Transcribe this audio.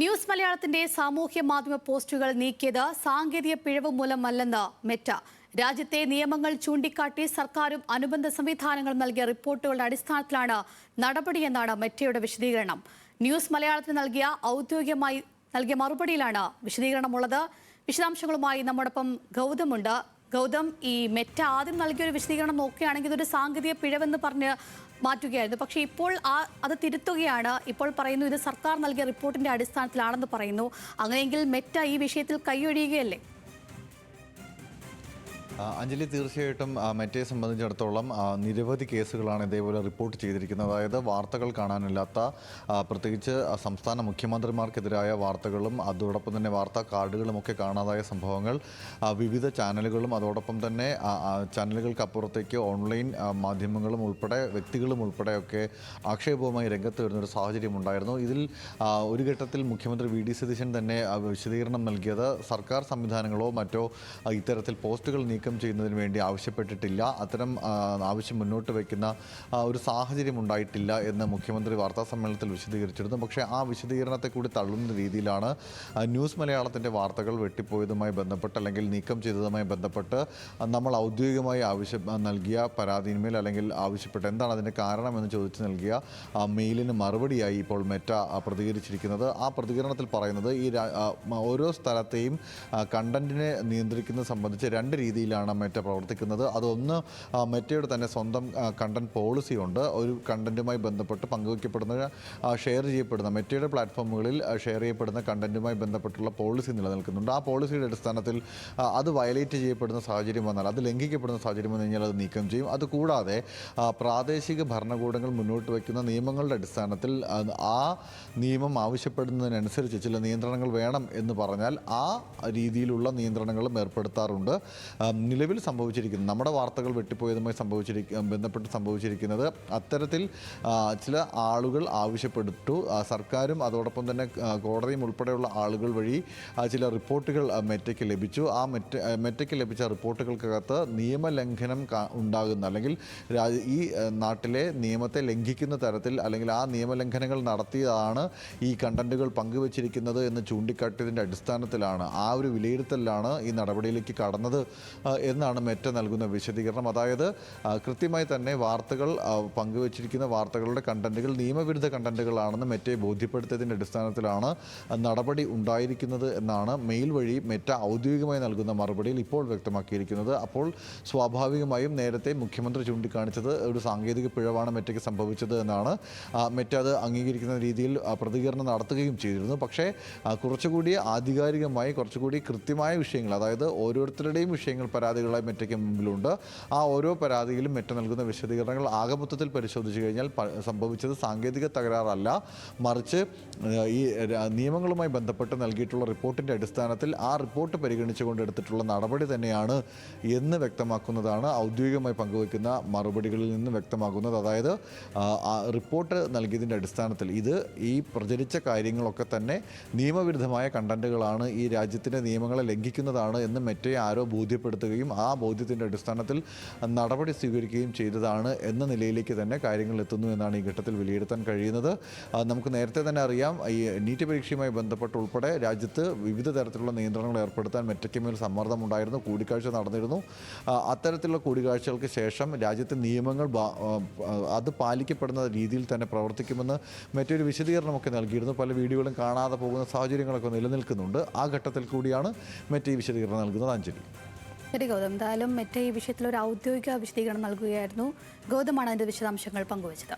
News മലയാളത്തിന്റെ സാമൂഹ്യ മാധ്യമ പോസ്റ്റുകൾ നീക്കിയത് സാങ്കേതിക പിഴവ് മൂലമല്ലെന്ന് മെറ്റ. രാജ്യത്തെ നിയമങ്ങൾ ചൂണ്ടിക്കാട്ടി സർക്കാരും അനുബന്ധ സംവിധാനങ്ങളും നൽകിയ റിപ്പോർട്ടുകളുടെ അടിസ്ഥാനത്തിലാണ് നടപടിയെന്നാണ് മെറ്റയുടെ വിശദീകരണം. ന്യൂസ് മലയാളത്തിന് ഔദ്യോഗികമായി നൽകിയ മറുപടിയിലാണ് വിശദീകരണമുള്ളത്. വിശദാംശങ്ങളുമായി നമ്മോടൊപ്പം ഗൗതമുണ്ട്. ഗൗതം, ഈ മെറ്റ ആദ്യം നൽകിയൊരു വിശദീകരണം നോക്കുകയാണെങ്കിൽ ഇതൊരു സാങ്കേതിക പിഴവെന്ന് പറഞ്ഞ് മാറ്റുകയായിരുന്നു. പക്ഷേ ഇപ്പോൾ അത് തിരുത്തുകയാണ്. ഇപ്പോൾ പറയുന്നു ഇത് സർക്കാർ നൽകിയ റിപ്പോർട്ടിന്റെ അടിസ്ഥാനത്തിലാണെന്ന് പറയുന്നു. അങ്ങനെയെങ്കിൽ മെറ്റ ഈ വിഷയത്തിൽ കൈയൊഴിയുകയല്ലേ? അഞ്ജലി, തീർച്ചയായിട്ടും മെറ്റയെ സംബന്ധിച്ചിടത്തോളം നിരവധി കേസുകളാണ് ഇതേപോലെ റിപ്പോർട്ട് ചെയ്തിരിക്കുന്നത്. അതായത് വാർത്തകൾ കാണാനില്ലാത്ത, പ്രത്യേകിച്ച് സംസ്ഥാന മുഖ്യമന്ത്രിമാർക്കെതിരായ വാർത്തകളും അതോടൊപ്പം തന്നെ വാർത്താ കാർഡുകളും ഒക്കെ കാണാതായ സംഭവങ്ങൾ വിവിധ ചാനലുകളും അതോടൊപ്പം തന്നെ ചാനലുകൾക്കപ്പുറത്തേക്ക് ഓൺലൈൻ മാധ്യമങ്ങളും ഉൾപ്പെടെ വ്യക്തികളും ഉൾപ്പെടെയൊക്കെ ആക്ഷേപവുമായി രംഗത്ത് വരുന്നൊരു സാഹചര്യം ഉണ്ടായിരുന്നു. ഇതിൽ ഒരു ഘട്ടത്തിൽ മുഖ്യമന്ത്രി വി.ഡി. സതീശൻ തന്നെ വിശദീകരണം നൽകിയത് സർക്കാർ സംവിധാനങ്ങളോ മറ്റോ ഇത്തരത്തിൽ പോസ്റ്റുകൾ നീക്കം ചെയ്യുന്നതിന് വേണ്ടി ആവശ്യപ്പെട്ടിട്ടില്ല, അത്തരം ആവശ്യം മുന്നോട്ട് വയ്ക്കുന്ന ഒരു സാഹചര്യം ഉണ്ടായിട്ടില്ല എന്ന് മുഖ്യമന്ത്രി വാർത്താ സമ്മേളനത്തിൽ വിശദീകരിച്ചിരുന്നു. പക്ഷേ ആ വിശദീകരണത്തെ കൂടി തള്ളുന്ന രീതിയിലാണ് ന്യൂസ് മലയാളത്തിൻ്റെ വാർത്തകൾ വെട്ടിപ്പോയതുമായി ബന്ധപ്പെട്ട് അല്ലെങ്കിൽ നീക്കം ചെയ്തതുമായി ബന്ധപ്പെട്ട് നമ്മൾ ഔദ്യോഗികമായി നൽകിയ പരാതിന്മേൽ അല്ലെങ്കിൽ ആവശ്യപ്പെട്ട് എന്താണ് അതിൻ്റെ കാരണമെന്ന് ചോദിച്ച് നൽകിയ മെയിലിന് മറുപടിയായി ഇപ്പോൾ മെറ്റ പ്രതികരിച്ചിരിക്കുന്നത്. ആ പ്രതികരണത്തിൽ പറയുന്നത് ഈ ഓരോ സ്ഥലത്തെയും കണ്ടന്റിനെ നിയന്ത്രിക്കുന്നത് സംബന്ധിച്ച് രണ്ട് രീതിയിലാണ് മെറ്റ പ്രവർത്തിക്കുന്നത്. അതൊന്ന്, മെറ്റയുടെ തന്നെ സ്വന്തം കണ്ടന്റ് പോളിസി ഉണ്ട്. ഒരു കണ്ടന്റുമായി ബന്ധപ്പെട്ട് പങ്കുവയ്ക്കപ്പെടുന്ന, ഷെയർ ചെയ്യപ്പെടുന്ന മെറ്റയുടെ പ്ലാറ്റ്ഫോമുകളിൽ ഷെയർ ചെയ്യപ്പെടുന്ന കണ്ടന്റുമായി ബന്ധപ്പെട്ടുള്ള പോളിസി നിലനിൽക്കുന്നുണ്ട്. ആ പോളിസിയുടെ അടിസ്ഥാനത്തിൽ അത് വയലേറ്റ് ചെയ്യപ്പെടുന്ന സാഹചര്യം വന്നാൽ, അത് ലംഘിക്കപ്പെടുന്ന സാഹചര്യം വന്നു കഴിഞ്ഞാൽ അത് നീക്കം ചെയ്യും. അതുകൂടാതെ പ്രാദേശിക ഭരണകൂടങ്ങൾ മുന്നോട്ട് വയ്ക്കുന്ന നിയമങ്ങളുടെ അടിസ്ഥാനത്തിൽ ആ നിയമം ആവശ്യപ്പെടുന്നതിനനുസരിച്ച് ചില നിയന്ത്രണങ്ങൾ വേണം എന്ന് പറഞ്ഞാൽ ആ രീതിയിലുള്ള നിയന്ത്രണങ്ങളും ഏർപ്പെടുത്താറുണ്ട്. നിലവിൽ സംഭവിച്ചിരിക്കുന്നത്, നമ്മുടെ വാർത്തകൾ വെട്ടിപ്പോയതുമായി ബന്ധപ്പെട്ട് സംഭവിച്ചിരിക്കുന്നത്, അത്തരത്തിൽ ചില ആളുകൾ ആവശ്യപ്പെട്ടു, സർക്കാരും അതോടൊപ്പം തന്നെ കോടതിയും ഉൾപ്പെടെയുള്ള ആളുകൾ വഴി ചില റിപ്പോർട്ടുകൾ മെറ്റയ്ക്ക് ലഭിച്ചു. ആ മെറ്റയ്ക്ക് ലഭിച്ച റിപ്പോർട്ടുകൾക്കകത്ത് നിയമലംഘനം ഉണ്ടാകുന്ന അല്ലെങ്കിൽ ഈ നാട്ടിലെ നിയമത്തെ ലംഘിക്കുന്ന തരത്തിൽ അല്ലെങ്കിൽ ആ നിയമലംഘനങ്ങൾ നടത്തിയതാണ് ഈ കണ്ടന്റുകൾ പങ്കുവച്ചിരിക്കുന്നത് എന്ന് ചൂണ്ടിക്കാട്ടിയതിൻ്റെ അടിസ്ഥാനത്തിലാണ്, ആ ഒരു വിലയിരുത്തലിലാണ് ഈ നടപടിയിലേക്ക് കടന്നത് എന്നാണ് മെറ്റ നൽകുന്ന വിശദീകരണം. അതായത് കൃത്യമായി തന്നെ വാർത്തകൾ പങ്കുവച്ചിരിക്കുന്ന വാർത്തകളുടെ കണ്ടന്റുകൾ നിയമവിരുദ്ധ കണ്ടന്റുകളാണെന്ന് മെറ്റയെ ബോധ്യപ്പെടുത്തിയതിൻ്റെ അടിസ്ഥാനത്തിലാണ് നടപടി ഉണ്ടായിരിക്കുന്നത് എന്നാണ് മെയിൽ വഴി മെറ്റ ഔദ്യോഗികമായി നൽകുന്ന മറുപടിയിൽ ഇപ്പോൾ വ്യക്തമാക്കിയിരിക്കുന്നത്. അപ്പോൾ സ്വാഭാവികമായും നേരത്തെ മുഖ്യമന്ത്രി ചൂണ്ടിക്കാണിച്ചത് ഒരു സാങ്കേതിക പിഴവാണ് മെറ്റയ്ക്ക് സംഭവിച്ചത് എന്നാണ്. മെറ്റ അത് അംഗീകരിക്കുന്ന രീതിയിൽ പ്രതികരണം നടത്തുകയും ചെയ്തിരുന്നു. പക്ഷേ കുറച്ചുകൂടി ആധികാരികമായി, കുറച്ചുകൂടി കൃത്യമായ വിഷയങ്ങൾ, അതായത് ഓരോരുത്തരുടെയും വിഷയങ്ങൾ പരാതികളായി മെറ്റയ്ക്ക് മുമ്പിലുണ്ട്. ആ ഓരോ പരാതിയിലും മെറ്റ നൽകുന്ന വിശദീകരണങ്ങൾ ആകമൊത്തത്തിൽ പരിശോധിച്ച് കഴിഞ്ഞാൽ സംഭവിച്ചത് സാങ്കേതിക തകരാറല്ല, മറിച്ച് ഈ നിയമങ്ങളുമായി ബന്ധപ്പെട്ട് നൽകിയിട്ടുള്ള റിപ്പോർട്ടിൻ്റെ അടിസ്ഥാനത്തിൽ ആ റിപ്പോർട്ട് പരിഗണിച്ചുകൊണ്ട് എടുത്തിട്ടുള്ള നടപടി തന്നെയാണ് എന്ന് വ്യക്തമാക്കുന്നതാണ് ഔദ്യോഗികമായി പങ്കുവയ്ക്കുന്ന മറുപടികളിൽ നിന്ന് വ്യക്തമാക്കുന്നത്. അതായത് റിപ്പോർട്ട് നൽകിയതിൻ്റെ അടിസ്ഥാനത്തിൽ ഈ പ്രചരിച്ച കാര്യങ്ങളൊക്കെ തന്നെ നിയമവിരുദ്ധമായ കണ്ടന്റുകളാണ്, ഈ രാജ്യത്തിൻ്റെ നിയമങ്ങളെ ലംഘിക്കുന്നതാണ് എന്ന് മെറ്റയെ ആരോ ബോധ്യപ്പെടുത്തുകയും ആ ബോധ്യത്തിൻ്റെ അടിസ്ഥാനത്തിൽ നടപടി സ്വീകരിക്കുകയും ചെയ്തതാണ് എന്ന നിലയിലേക്ക് തന്നെ കാര്യങ്ങൾ എത്തുന്നു എന്നാണ് ഈ ഘട്ടത്തിൽ വിലയിരുത്താൻ കഴിയുന്നത്. നമുക്ക് നേരത്തെ തന്നെ അറിയാം, ഈ നീറ്റ് പരീക്ഷയുമായി ബന്ധപ്പെട്ട് ഉൾപ്പെടെ രാജ്യത്ത് വിവിധ തരത്തിലുള്ള നിയന്ത്രണങ്ങൾ ഏർപ്പെടുത്താൻ മെറ്റയ്ക്ക് മേൽ സമ്മർദ്ദമുണ്ടായിരുന്നു, കൂടിക്കാഴ്ച നടന്നിരുന്നു. അത്തരത്തിലുള്ള കൂടിക്കാഴ്ചകൾക്ക് ശേഷം രാജ്യത്തെ നിയമങ്ങൾ അത് പാലിക്കപ്പെടുന്ന രീതിയിൽ തന്നെ പ്രവർത്തിക്കുമെന്ന് മറ്റൊരു വിശദീകരണമൊക്കെ നൽകിയിരുന്നു. പല വീഡിയോകളും കാണാതെ പോകുന്ന സാഹചര്യങ്ങളൊക്കെ നിലനിൽക്കുന്നുണ്ട്. ആ ഘട്ടത്തിൽ കൂടിയാണ് മെറ്റ ഈ വിശദീകരണം നൽകുന്നത്. അഞ്ജലി. ശരി ഗൗതം, എന്തായാലും മെറ്റ ഈ വിഷയത്തിൽ ഒരു ഔദ്യോഗിക വിശദീകരണം നൽകുകയായിരുന്നു. ഗൗതമാണ് അതിൻ്റെ വിശദാംശങ്ങൾ പങ്കുവച്ചത്.